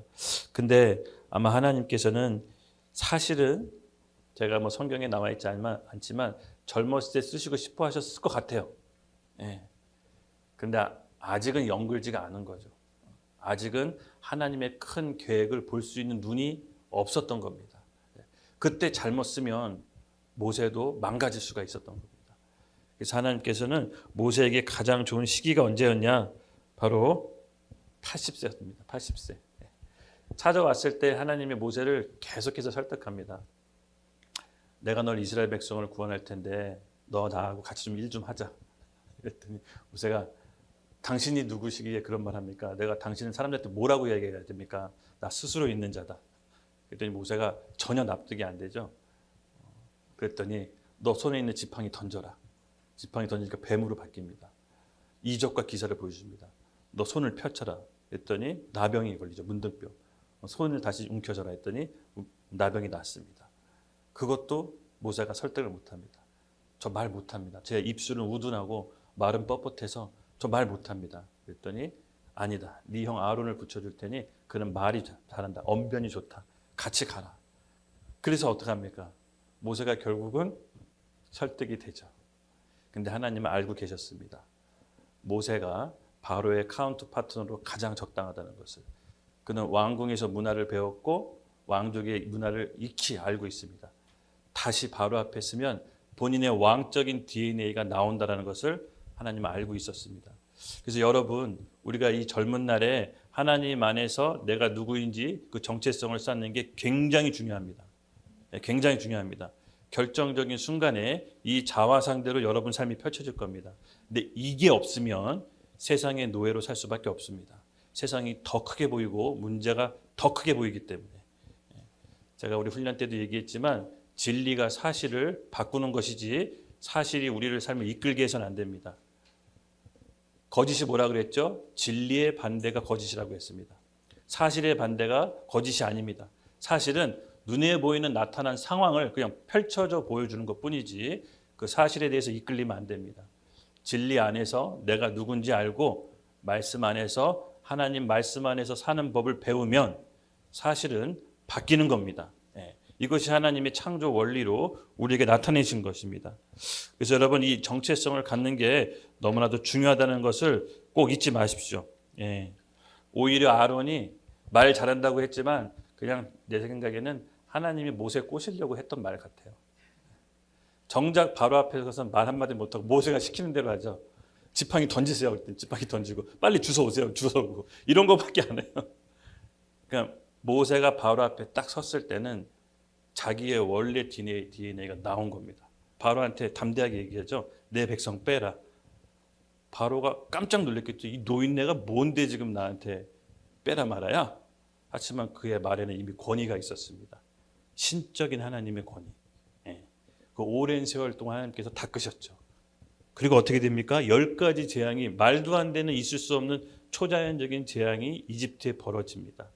[SPEAKER 1] 근데 아마 하나님께서는 사실은 제가 뭐 성경에 나와 있지 않지만 젊었을 때 쓰시고 싶어 하셨을 것 같아요. 근데 아직은 연글지가 않은 거죠. 아직은 하나님의 큰 계획을 볼 수 있는 눈이 없었던 겁니다. 그때 잘못 쓰면 모세도 망가질 수가 있었던 겁니다. 그래서 하나님께서는 모세에게 가장 좋은 시기가 언제였냐? 바로 80세였습니다. 80세. 찾아왔을 때 하나님이 모세를 계속해서 설득합니다. 내가 널 이스라엘 백성을 구원할 텐데 너 나하고 같이 좀 일 좀 하자. 그랬더니 모세가 당신이 누구시기에 그런 말 합니까? 내가 당신은 사람들한테 뭐라고 얘기해야 됩니까? 나 스스로 있는 자다. 그랬더니 모세가 전혀 납득이 안 되죠. 그랬더니 너 손에 있는 지팡이 던져라. 지팡이 던지니까 뱀으로 바뀝니다. 이적과 기사를 보여줍니다. 너 손을 펼쳐라. 그랬더니 나병이 걸리죠. 문둥병. 손을 다시 움켜져라 했더니 나병이 났습니다. 그것도 모세가 설득을 못합니다. 저 말 못합니다. 제 입술은 우둔하고 말은 뻣뻣해서 저 말 못합니다. 그랬더니 아니다. 네 형 아론을 붙여줄 테니 그는 말이 잘한다. 언변이 좋다. 같이 가라. 그래서 어떻게 합니까? 모세가 결국은 설득이 되죠. 근데 하나님은 알고 계셨습니다. 모세가 바로의 카운트 파트너로 가장 적당하다는 것을. 그는 왕궁에서 문화를 배웠고 왕족의 문화를 익히 알고 있습니다. 다시 바로 앞에 서면 본인의 왕적인 DNA가 나온다는 것을 하나님은 알고 있었습니다. 그래서 여러분, 우리가 이 젊은 날에 하나님 안에서 내가 누구인지 그 정체성을 쌓는 게 굉장히 중요합니다. 굉장히 중요합니다. 결정적인 순간에 이 자화 상대로 여러분 삶이 펼쳐질 겁니다. 근데 이게 없으면 세상의 노예로 살 수밖에 없습니다. 세상이 더 크게 보이고 문제가 더 크게 보이기 때문에. 제가 우리 훈련 때도 얘기했지만 진리가 사실을 바꾸는 것이지 사실이 우리를 삶을 이끌게 해서는 안 됩니다. 거짓이 뭐라 그랬죠? 진리의 반대가 거짓이라고 했습니다. 사실의 반대가 거짓이 아닙니다. 사실은 눈에 보이는 나타난 상황을 그냥 펼쳐져 보여주는 것뿐이지 그 사실에 대해서 이끌리면 안 됩니다. 진리 안에서 내가 누군지 알고 말씀 안에서 하나님 말씀 안에서 사는 법을 배우면 사실은 바뀌는 겁니다. 이것이 하나님의 창조 원리로 우리에게 나타내신 것입니다. 그래서 여러분 이 정체성을 갖는 게 너무나도 중요하다는 것을 꼭 잊지 마십시오. 오히려 아론이 말 잘한다고 했지만 그냥 내 생각에는 하나님이 모세 꼬시려고 했던 말 같아요. 정작 바로 앞에 서서 말 한마디 못하고 모세가 시키는 대로 하죠. 지팡이 던지세요. 그랬더니 지팡이 던지고 빨리 주워 오세요. 주워 오고 이런 것밖에 안 해요. 그러니까 모세가 바로 앞에 딱 섰을 때는 자기의 원래 DNA가 나온 겁니다. 바로한테 담대하게 얘기하죠. 내 백성 빼라. 바로가 깜짝 놀랐겠죠. 이 노인네가 뭔데 지금 나한테 빼라 말아야? 하지만 그의 말에는 이미 권위가 있었습니다. 신적인 하나님의 권위. 그 오랜 세월 동안 하나님께서 닦으셨죠. 그리고 어떻게 됩니까? 10가지 재앙이 말도 안 되는 있을 수 없는 초자연적인 재앙이 이집트에 벌어집니다.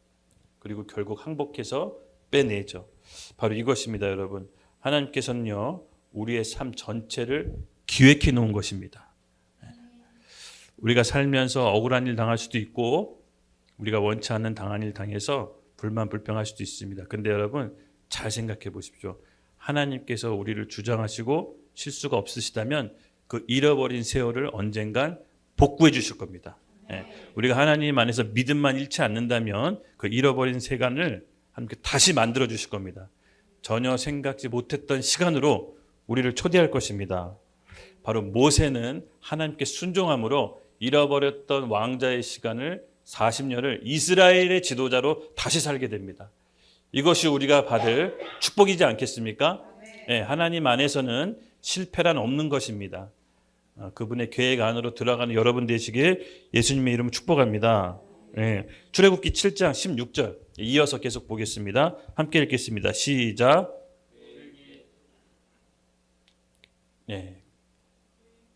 [SPEAKER 1] 그리고 결국 항복해서 빼내죠. 바로 이것입니다, 여러분. 하나님께서는요, 우리의 삶 전체를 기획해 놓은 것입니다. 우리가 살면서 억울한 일 당할 수도 있고 우리가 원치 않는 당한 일 당해서 불만불평할 수도 있습니다. 근데 여러분 잘 생각해 보십시오. 하나님께서 우리를 주장하시고 실수가 없으시다면 그 잃어버린 세월을 언젠간 복구해 주실 겁니다. 우리가 하나님 안에서 믿음만 잃지 않는다면 그 잃어버린 시간을 하나님께 다시 만들어 주실 겁니다. 전혀 생각지 못했던 시간으로 우리를 초대할 것입니다. 바로 모세는 하나님께 순종함으로 잃어버렸던 왕자의 시간을 40년을 이스라엘의 지도자로 다시 살게 됩니다. 이것이 우리가 받을 축복이지 않겠습니까? 하나님 안에서는 실패란 없는 것입니다. 그분의 계획 안으로 들어가는 여러분 되시길 예수님의 이름으로 축복합니다. 출애굽기 7장 16절 이어서 계속 보겠습니다. 함께 읽겠습니다. 시작.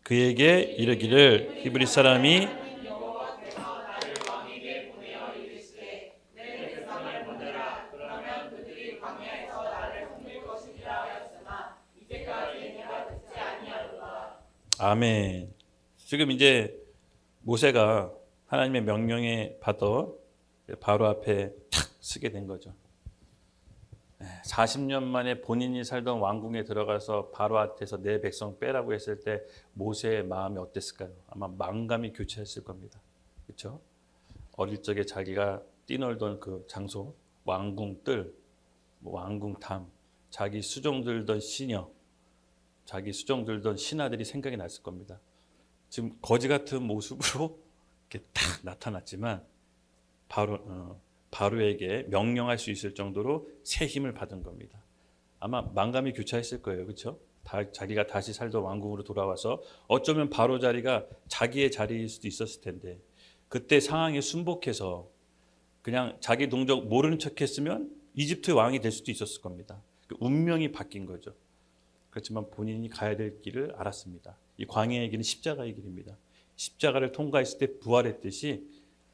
[SPEAKER 1] 그에게 이르기를 히브리 사람이 아멘. 지금 이제 모세가 하나님의 명령에 받아 바로 앞에 탁 서게 된 거죠. 40년 만에 본인이 살던 왕궁에 들어가서 바로 앞에서 내 백성 빼라고 했을 때 모세의 마음이 어땠을까요? 아마 만감이 교차했을 겁니다. 그렇죠? 어릴 적에 자기가 뛰놀던 그 장소, 왕궁 뜰, 왕궁 담, 자기 수종 들던 시녀, 자기 수종 들던 신하들이 생각이 났을 겁니다. 지금 거지 같은 모습으로 이렇게 딱 나타났지만 바로에게 명령할 수 있을 정도로 새 힘을 받은 겁니다. 아마 만감이 교차했을 거예요. 그렇죠? 자기가 다시 살던 왕궁으로 돌아와서 어쩌면 바로 자리가 자기의 자리일 수도 있었을 텐데 그때 상황에 순복해서 그냥 자기 동족 모르는 척했으면 이집트의 왕이 될 수도 있었을 겁니다. 운명이 바뀐 거죠. 그렇지만 본인이 가야 될 길을 알았습니다. 이 광야의 길은 십자가의 길입니다. 십자가를 통과했을 때 부활했듯이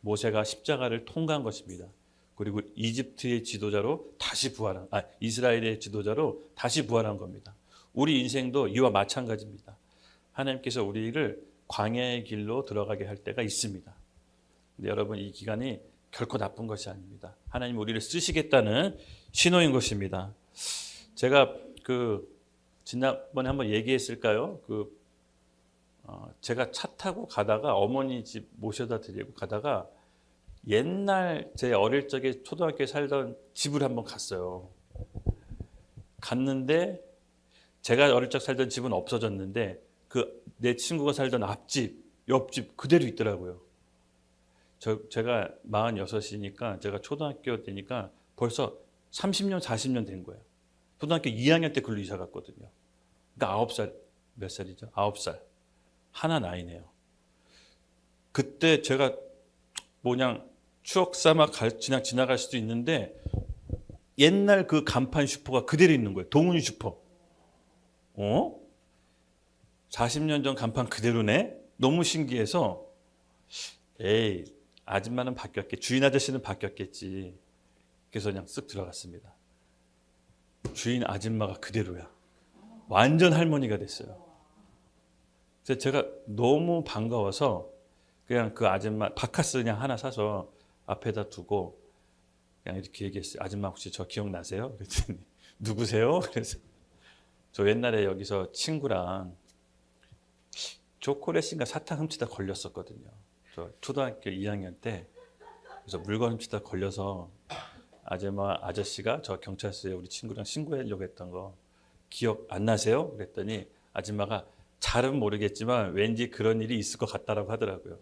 [SPEAKER 1] 모세가 십자가를 통과한 것입니다. 그리고 이집트의 지도자로 다시 이스라엘의 지도자로 다시 부활한 겁니다. 우리 인생도 이와 마찬가지입니다. 하나님께서 우리를 광야의 길로 들어가게 할 때가 있습니다. 근데 여러분 이 기간이 결코 나쁜 것이 아닙니다. 하나님 우리를 쓰시겠다는 신호인 것입니다. 제가 지난번에 한번 얘기했을까요? 제가 차 타고 가다가 어머니 집 모셔다 드리고 가다가 옛날 제 어릴 적에 초등학교에 살던 집을 한번 갔어요. 갔는데 제가 어릴 적 살던 집은 없어졌는데 내 친구가 살던 앞집, 옆집 그대로 있더라고요. 제가 46이니까 제가 초등학교 때니까 벌써 30년, 40년 된 거예요. 초등학교 2학년 때 글로 이사 갔거든요. 그러니까 9살, 몇 살이죠? 9살. 하나 나이네요. 그때 제가 그냥 추억 삼아 그냥 지나갈 수도 있는데 옛날 그 간판 슈퍼가 그대로 있는 거예요. 동훈 슈퍼. 40년 전 간판 그대로네? 너무 신기해서 에이 아줌마는 바뀌었겠지. 주인 아저씨는 바뀌었겠지. 그래서 그냥 쓱 들어갔습니다. 주인 아줌마가 그대로야. 완전 할머니가 됐어요. 그래서 제가 너무 반가워서 그냥 그 아줌마 바카스 그냥 하나 사서 앞에다 두고 그냥 이렇게 얘기했어요. 아줌마 혹시 저 기억나세요? 그랬더니 누구세요? 그래서 저 옛날에 여기서 친구랑 초콜릿인가 사탕 훔치다 걸렸었거든요. 저 초등학교 2학년 때. 그래서 물건 훔치다 걸려서 아저씨가 저 경찰서에 우리 친구랑 신고하려고 했던 거 기억 안 나세요? 그랬더니 아줌마가 잘은 모르겠지만 왠지 그런 일이 있을 것 같다라고 하더라고요.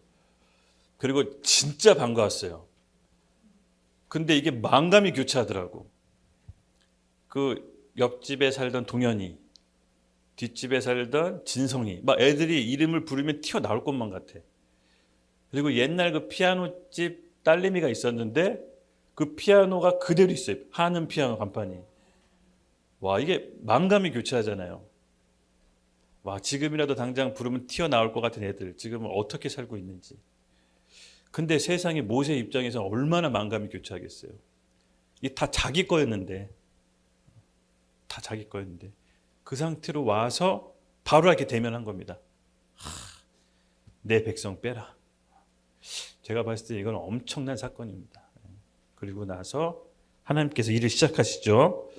[SPEAKER 1] 그리고 진짜 반가웠어요. 근데 이게 만감이 교차하더라고. 그 옆집에 살던 동현이, 뒷집에 살던 진성이, 막 애들이 이름을 부르면 튀어나올 것만 같아. 그리고 옛날 그 피아노집 딸내미가 있었는데 그 피아노가 그대로 있어요. 하는 피아노 간판이. 와, 이게 만감이 교차하잖아요. 와, 지금이라도 당장 부르면 튀어나올 것 같은 애들 지금은 어떻게 살고 있는지. 근데 세상이 모세 입장에서 얼마나 만감이 교차하겠어요. 이게 다 자기 거였는데, 다 자기 거였는데 그 상태로 와서 바로 이렇게 대면한 겁니다. 내 백성 빼라. 제가 봤을 때 이건 엄청난 사건입니다. 그리고 나서 하나님께서 일을 시작하시죠.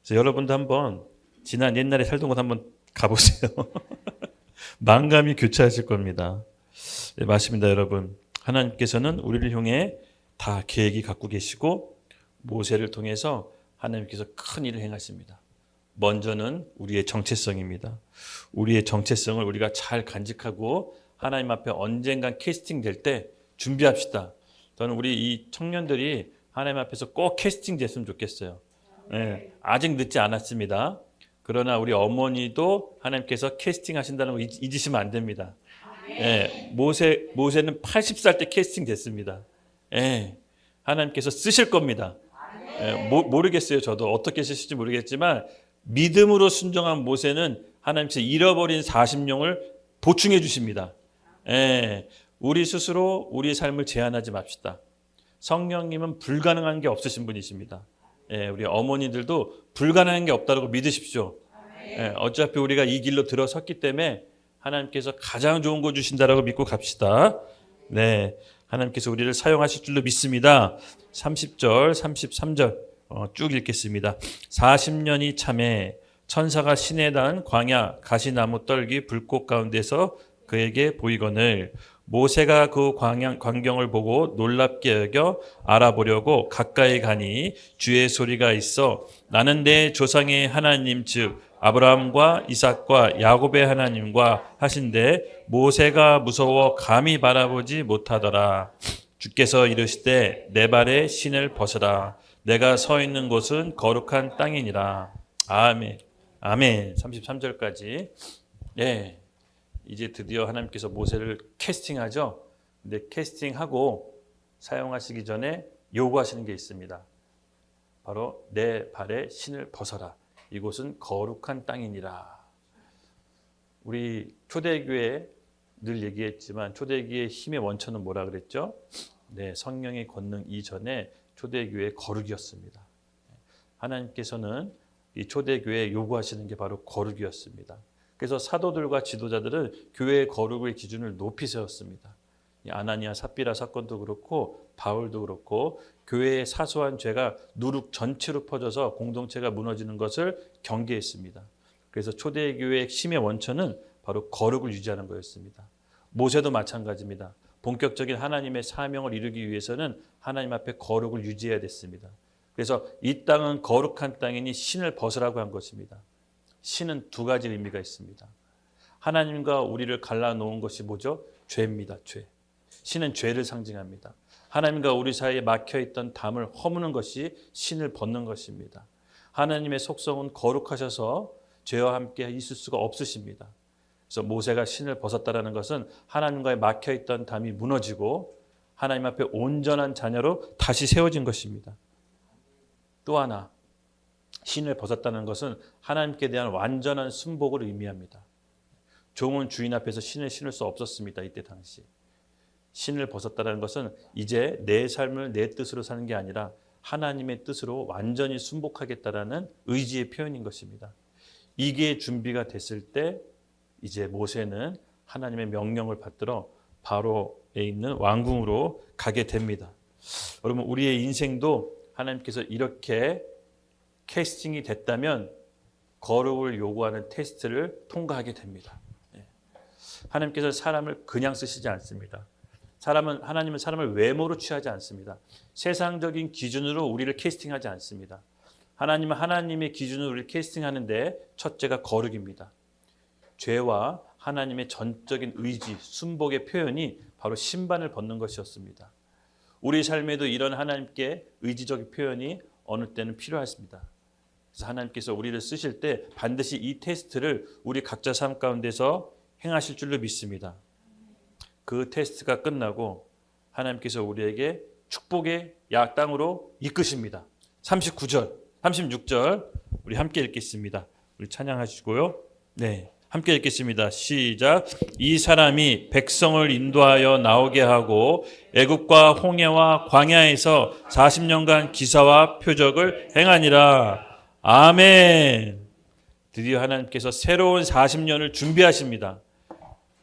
[SPEAKER 1] 그래서 여러분도 한번 지난 옛날에 살던 곳 한번 가보세요. 만감이 교차하실 겁니다. 네, 맞습니다, 여러분. 하나님께서는 우리를 향해 다 계획이 갖고 계시고 모세를 통해서 하나님께서 큰 일을 행하십니다. 먼저는 우리의 정체성입니다. 우리의 정체성을 우리가 잘 간직하고 하나님 앞에 언젠간 캐스팅 될 때 준비합시다. 저는 우리 이 청년들이 하나님 앞에서 꼭 캐스팅 됐으면 좋겠어요. 네, 아직 늦지 않았습니다. 그러나 우리 어머니도 하나님께서 캐스팅 하신다는 거 잊으시면 안 됩니다. 네, 모세는 80살 때 캐스팅 됐습니다. 네, 하나님께서 쓰실 겁니다. 네, 모르겠어요. 저도 어떻게 쓰실지 모르겠지만 믿음으로 순종한 모세는 하나님께서 잃어버린 40년을 보충해 주십니다. 예, 우리 스스로 우리의 삶을 제한하지 맙시다. 성령님은 불가능한 게 없으신 분이십니다. 예, 우리 어머니들도 불가능한 게 없다고 믿으십시오. 예, 어차피 우리가 이 길로 들어섰기 때문에 하나님께서 가장 좋은 거 주신다라고 믿고 갑시다. 네, 하나님께서 우리를 사용하실 줄로 믿습니다. 30절, 33절 쭉 읽겠습니다. 40년이 참에 천사가 시내단 광야 가시나무 떨기 불꽃 가운데서 그에게 보이거늘 모세가 그 광경을 보고 놀랍게 여겨 알아보려고 가까이 가니 주의 소리가 있어 나는 내 조상의 하나님 즉 아브라함과 이삭과 야곱의 하나님과 하신데 모세가 무서워 감히 바라보지 못하더라. 주께서 이르시되 내 발에 신을 벗으라. 내가 서 있는 곳은 거룩한 땅이니라. 아멘. 아멘. 33절까지. 예. 이제 드디어 하나님께서 모세를 캐스팅하죠. 근데 캐스팅하고 사용하시기 전에 요구하시는 게 있습니다. 바로 내 발에 신을 벗어라. 이곳은 거룩한 땅이니라. 우리 초대교회 늘 얘기했지만 초대교회의 힘의 원천은 뭐라 그랬죠? 네, 성령의 권능 이전에 초대교회의 거룩이었습니다. 하나님께서는 이 초대교회에 요구하시는 게 바로 거룩이었습니다. 그래서 사도들과 지도자들은 교회의 거룩의 기준을 높이 세웠습니다. 아나니아 삽비라 사건도 그렇고 바울도 그렇고 교회의 사소한 죄가 누룩 전체로 퍼져서 공동체가 무너지는 것을 경계했습니다. 그래서 초대교회의 힘의 원천은 바로 거룩을 유지하는 거였습니다. 모세도 마찬가지입니다. 본격적인 하나님의 사명을 이루기 위해서는 하나님 앞에 거룩을 유지해야 됐습니다. 그래서 이 땅은 거룩한 땅이니 신을 벗으라고 한 것입니다. 신은 두 가지 의미가 있습니다. 하나님과 우리를 갈라놓은 것이 뭐죠? 죄입니다. 죄. 신은 죄를 상징합니다. 하나님과 우리 사이에 막혀있던 담을 허무는 것이 신을 벗는 것입니다. 하나님의 속성은 거룩하셔서 죄와 함께 있을 수가 없으십니다. 그래서 모세가 신을 벗었다는 것은 하나님과의 막혀있던 담이 무너지고 하나님 앞에 온전한 자녀로 다시 세워진 것입니다. 또 하나, 신을 벗었다는 것은 하나님께 대한 완전한 순복을 의미합니다. 종은 주인 앞에서 신을 신을 수 없었습니다. 이때 당시. 신을 벗었다는 것은 이제 내 삶을 내 뜻으로 사는 게 아니라 하나님의 뜻으로 완전히 순복하겠다라는 의지의 표현인 것입니다. 이게 준비가 됐을 때 이제 모세는 하나님의 명령을 받들어 바로에 있는 왕궁으로 가게 됩니다. 여러분, 우리의 인생도 하나님께서 이렇게 캐스팅이 됐다면 거룩을 요구하는 테스트를 통과하게 됩니다. 하나님께서 사람을 그냥 쓰시지 않습니다. 하나님은 사람을 외모로 취하지 않습니다. 세상적인 기준으로 우리를 캐스팅하지 않습니다. 하나님은 하나님의 기준으로 우리를 캐스팅하는데 첫째가 거룩입니다. 죄와 하나님의 전적인 의지, 순복의 표현이 바로 신반을 벗는 것이었습니다. 우리 삶에도 이런 하나님께 의지적인 표현이 어느 때는 필요했습니다. 그래서 하나님께서 우리를 쓰실 때 반드시 이 테스트를 우리 각자 삶 가운데서 행하실 줄로 믿습니다. 그 테스트가 끝나고 하나님께서 우리에게 축복의 땅으로 이끄십니다. 39절, 36절 우리 함께 읽겠습니다. 우리 찬양하시고요. 네, 함께 읽겠습니다. 시작. 이 사람이 백성을 인도하여 나오게 하고 애굽과 홍해와 광야에서 40년간 기사와 표적을 행하니라. 아멘. 드디어 하나님께서 새로운 40년을 준비하십니다.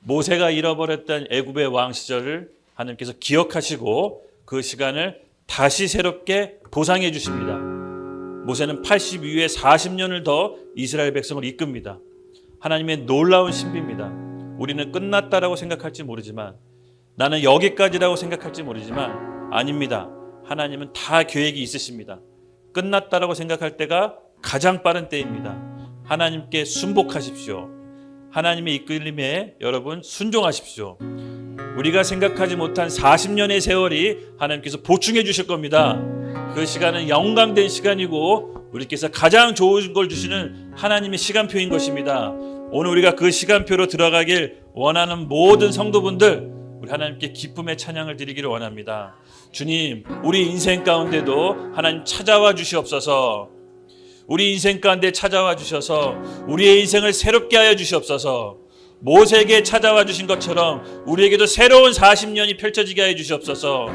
[SPEAKER 1] 모세가 잃어버렸던 애굽의 왕 시절을 하나님께서 기억하시고 그 시간을 다시 새롭게 보상해 주십니다. 모세는 80 이후에 40년을 더 이스라엘 백성을 이끕니다. 하나님의 놀라운 신비입니다. 우리는 끝났다라고 생각할지 모르지만, 나는 여기까지라고 생각할지 모르지만 아닙니다. 하나님은 다 계획이 있으십니다. 끝났다라고 생각할 때가 가장 빠른 때입니다. 하나님께 순복하십시오. 하나님의 이끌림에 여러분 순종하십시오. 우리가 생각하지 못한 40년의 세월이 하나님께서 보충해 주실 겁니다. 그 시간은 영광된 시간이고 우리께서 가장 좋은 걸 주시는 하나님의 시간표인 것입니다. 오늘 우리가 그 시간표로 들어가길 원하는 모든 성도분들, 우리 하나님께 기쁨의 찬양을 드리기를 원합니다. 주님, 우리 인생 가운데도 하나님 찾아와 주시옵소서. 우리 인생 가운데 찾아와 주셔서 우리의 인생을 새롭게 하여 주시옵소서. 모세에게 찾아와 주신 것처럼 우리에게도 새로운 40년이 펼쳐지게 하여 주시옵소서.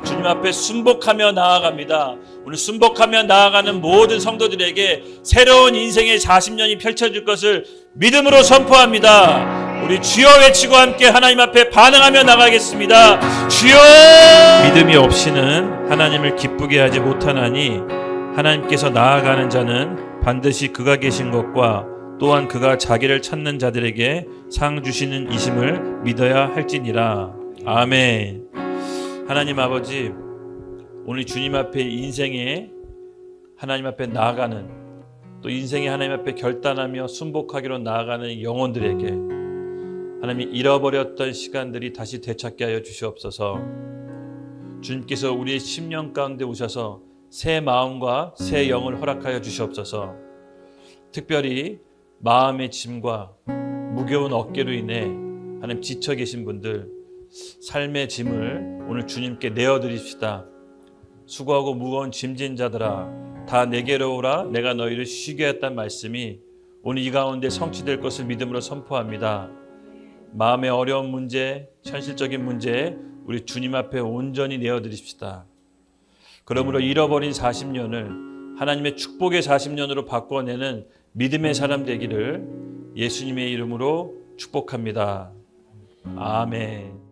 [SPEAKER 1] 주님 앞에 순복하며 나아갑니다. 오늘 순복하며 나아가는 모든 성도들에게 새로운 인생의 40년이 펼쳐질 것을 믿음으로 선포합니다. 우리 주여 외치고 함께 하나님 앞에 반응하며 나가겠습니다. 주여! 믿음이 없이는 하나님을 기쁘게 하지 못하나니 하나님께서 나아가는 자는 반드시 그가 계신 것과 또한 그가 자기를 찾는 자들에게 상 주시는 이심을 믿어야 할지니라. 아멘. 하나님 아버지, 오늘 주님 앞에 인생에 하나님 앞에 나아가는, 또 인생에 하나님 앞에 결단하며 순복하기로 나아가는 영혼들에게 하나님 잃어버렸던 시간들이 다시 되찾게 하여 주시옵소서. 주님께서 우리의 심령 가운데 오셔서 새 마음과 새 영을 허락하여 주시옵소서. 특별히 마음의 짐과 무거운 어깨로 인해 하나님 지쳐 계신 분들, 삶의 짐을 오늘 주님께 내어드립시다. 수고하고 무거운 짐진 자들아, 다 내게로 오라. 내가 너희를 쉬게 했단 말씀이 오늘 이 가운데 성취될 것을 믿음으로 선포합니다. 마음의 어려운 문제, 현실적인 문제 우리 주님 앞에 온전히 내어드립시다. 그러므로 잃어버린 40년을 하나님의 축복의 40년으로 바꿔내는 믿음의 사람 되기를 예수님의 이름으로 축복합니다. 아멘.